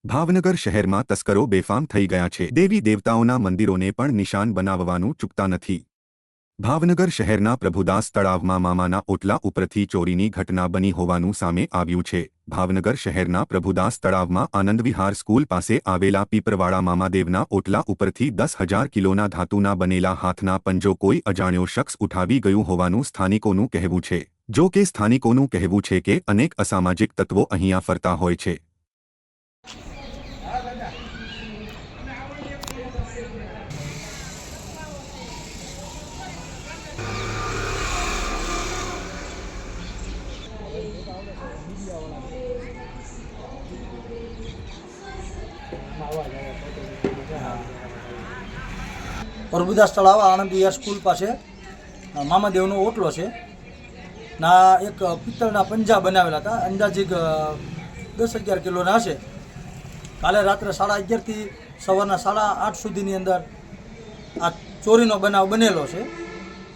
ભાવનગર શહેરમાં તસ્કરો બેફામ થઈ ગયા છે। દેવી દેવતાઓના મંદિરોને પણ નિશાન બનાવવાનું ચૂકતા નથી। ભાવનગર શહેરના પ્રભુદાસ તળાવમાં મામાના ઓટલા ઉપરથી ચોરીની ઘટના બની હોવાનું સામે આવ્યું છે। ભાવનગર શહેરના પ્રભુદાસ તળાવમાં આનંદ વિહાર સ્કૂલ પાસે આવેલા પીપરવાડા મામાદેવના ઓટલા ઉપરથી 10,000 કિલોના ધાતુના બનેલા હાથના પંજો કોઈ અજાણ્યો શખ્સ ઉઠાવી ગયું હોવાનું સ્થાનિકોનું કહેવું છે। જો કે સ્થાનિકોનું કહેવું છે કે અનેક અસામાજિક તત્વો અહીંયા ફરતા હોય છે। પ્રભુદાસ તળાવ આનંદ વિહાર સ્કૂલ પાસે મામાદેવનો ઓટલો છે ના એક પિત્તળના પંજા બનાવેલા હતા। અંદાજિક 10-11 કિલોના હશે। કાલે રાત્રે 11:30 થી સવારના 8:30 સુધીની અંદર આ ચોરીનો બનાવ બનેલો છે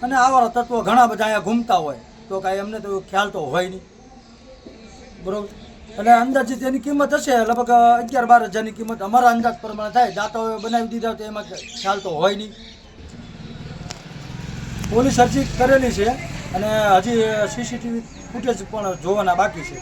અને આવા તત્વો ઘણા બધા અહીંયા ઘૂમતા હોય તો કાંઈ અમને તો ખ્યાલ તો હોય નહીં, બરાબર। અને અંદાજિત એની કિંમત હશે લગભગ 11-12 હજારની કિંમત અમારા અંદાજ પ્રમાણે થાય। દાતાઓએ બનાવી દીધા તો એમાં ખ્યાલ તો હોય નહીં। પોલીસ અરજી કરેલી છે અને હજી સીસીટીવી ફૂટેજ પણ જોવાના બાકી છે।